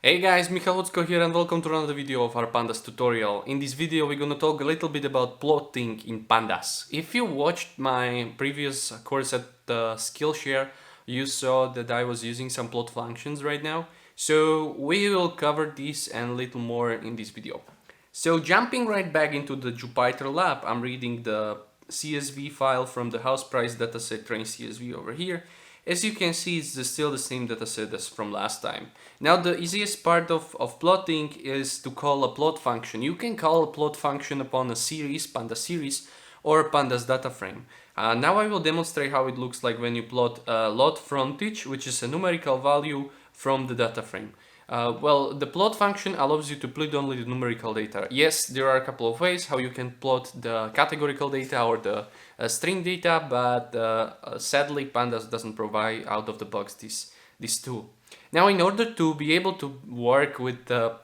Hey guys, Michal here and welcome to another video of our Pandas tutorial. In this video we're gonna talk a little bit about plotting in Pandas. If you watched my previous course at Skillshare, you saw that I was using some plot functions right now. So we will cover this and a little more in this video. So jumping right back into the Jupyter lab, I'm reading the CSV file from the house price dataset train CSV over here. As you can see, it's still the same dataset as from last time. Now the easiest part of plotting is to call a plot function. You can call a plot function upon a series, Pandas series, or Pandas data frame. Now I will demonstrate how it looks like when you plot a lot frontage, which is a numerical value from the data frame. Well, the plot function allows you to plot only the numerical data. Yes, there are a couple of ways how you can plot the categorical data or the string data, but sadly Pandas doesn't provide out of the box this tool. Now, in order to be able to work with the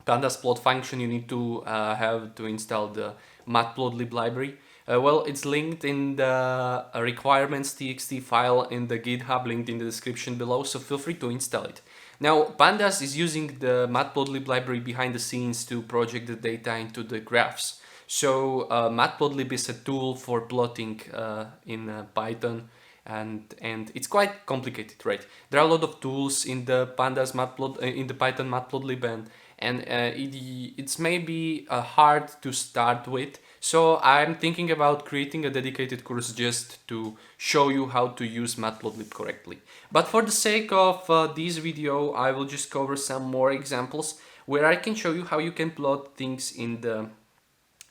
Pandas plot function, you need to have to install the matplotlib library. Well, it's linked in the requirements.txt file in the GitHub, linked in the description below, so feel free to install it. Now, Pandas is using the matplotlib library behind the scenes to project the data into the graphs. So matplotlib is a tool for plotting in Python, and it's quite complicated, right? There are a lot of tools in the Pandas in the Python matplotlib, and it's maybe hard to start with. So I'm thinking about creating a dedicated course just to show you how to use matplotlib correctly. But for the sake of this video, I will just cover some more examples where I can show you how you can plot things in the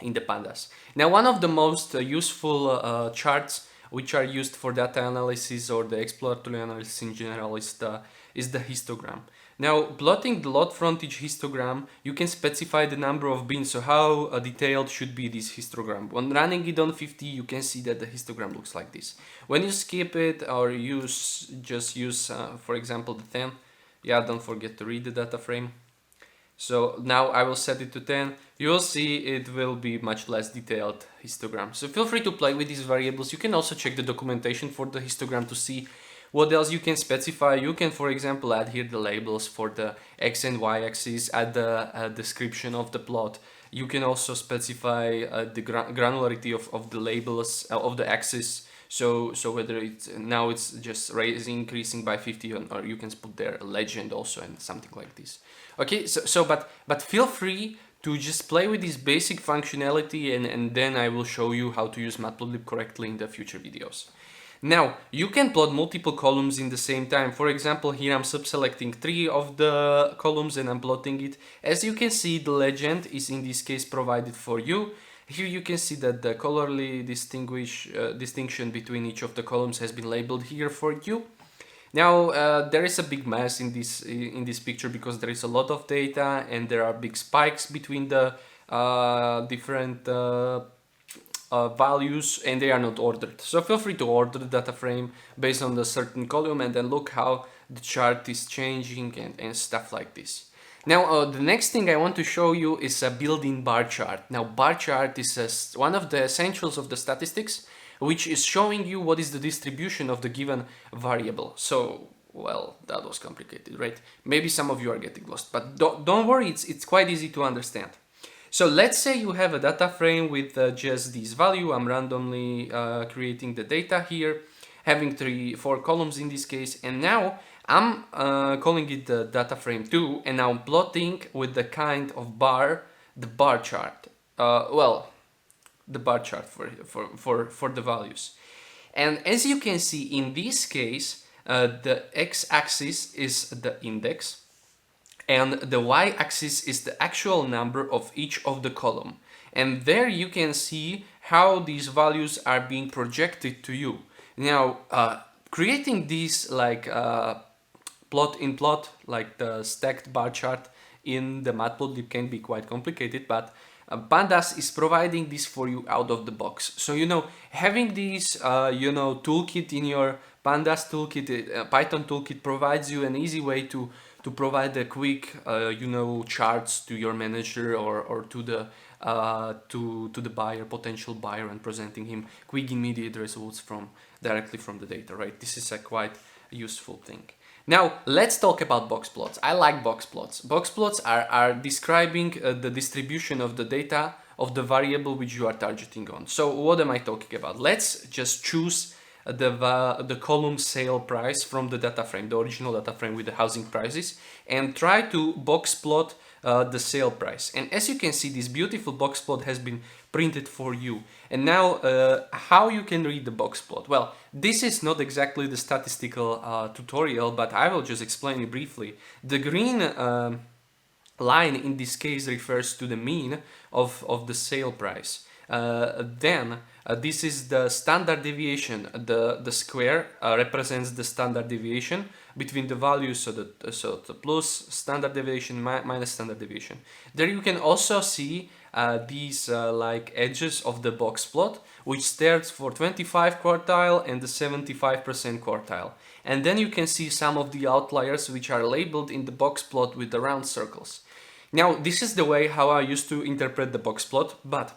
Pandas. Now, one of the most useful charts which are used for data analysis or the exploratory analysis in general is the histogram. Now, plotting the lot frontage histogram, you can specify the number of bins, so how detailed should be this histogram. When running it on 50, you can see that the histogram looks like this. When you skip it or just use, for example, the 10, yeah, don't forget to read the data frame. So now I will set it to 10. You will see it will be much less detailed histogram. So feel free to play with these variables. You can also check the documentation for the histogram to see what else you can specify. You can, for example, add here the labels for the X and Y axis, add the description of the plot. You can also specify the granularity of the labels of the axis. So whether it's just increasing by 50, or you can put there a legend also and something like this. Okay, but feel free to just play with this basic functionality, and then I will show you how to use matplotlib correctly in the future videos. Now, you can plot multiple columns in the same time. For example, here I'm subselecting 3 of the columns and I'm plotting it. As you can see, the legend is in this case provided for you. Here you can see that the colorly distinction between each of the columns has been labeled here for you. Now, there is a big mess in this picture because there is a lot of data and there are big spikes between the different values, and they are not ordered. So feel free to order the data frame based on the certain column and then look how the chart is changing and stuff like this. Now, the next thing I want to show you is a built-in bar chart. Now, bar chart is one of the essentials of the statistics, which is showing you what is the distribution of the given variable. So, well, that was complicated, right? Maybe some of you are getting lost, but don't worry, it's quite easy to understand. So let's say you have a data frame with just this value. I'm randomly creating the data here, having 4 columns in this case, and now I'm calling it the data frame 2, and now I'm plotting with the kind of bar, the bar chart. The bar chart for the values. And as you can see in this case, the x-axis is the index, and the y-axis is the actual number of each of the column. And there you can see how these values are being projected to you. Now, creating this like plot, like the stacked bar chart in the matplotlib can be quite complicated, but Pandas is providing this for you out of the box. So, having this, toolkit in your Pandas toolkit, Python toolkit provides you an easy way to provide a quick, charts to your manager or to the potential buyer, and presenting him quick, immediate results directly from the data, right? This is a quite useful thing. Now let's talk about box plots. I like box plots. Box plots are describing the distribution of the data of the variable which you are targeting on. So what am I talking about? Let's just choose the column sale price from the data frame, the original data frame with the housing prices, and try to box plot the sale price. And as you can see, this beautiful box plot has been printed for you. And now how you can read the box plot? Well, this is not exactly the statistical tutorial, but I will just explain it briefly. The green line in this case refers to the mean of the sale price. Then this is the standard deviation. The square represents the standard deviation between the values, so the plus standard deviation minus standard deviation. There you can also see these like edges of the box plot, which starts for 25 quartile and the 75% quartile. And then you can see some of the outliers which are labeled in the box plot with the round circles. Now, this is the way how I used to interpret the box plot, but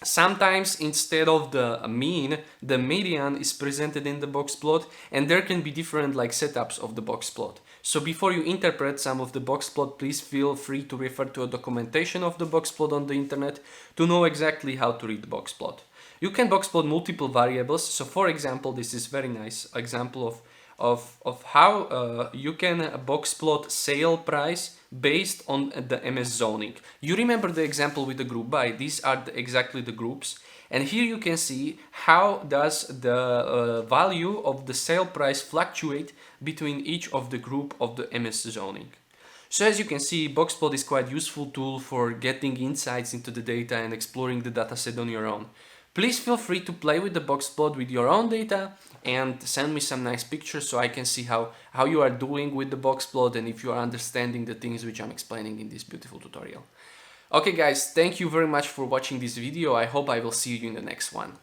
sometimes instead of the mean, the median is presented in the box plot, and there can be different like setups of the box plot. So before you interpret some of the box plot, please feel free to refer to a documentation of the box plot on the internet to know exactly how to read the box plot. You can box plot multiple variables. So for example, this is very nice example of how you can box plot sale price based on the MS zoning. You remember the example with the group by. These are exactly the groups, and here you can see how does the value of the sale price fluctuate between each of the group of the MS zoning. So as you can see, boxplot is quite useful tool for getting insights into the data and exploring the dataset on your own. Please feel free to play with the boxplot with your own data and send me some nice pictures so I can see how you are doing with the boxplot and if you are understanding the things which I'm explaining in this beautiful tutorial. Okay guys, thank you very much for watching this video. I hope I will see you in the next one.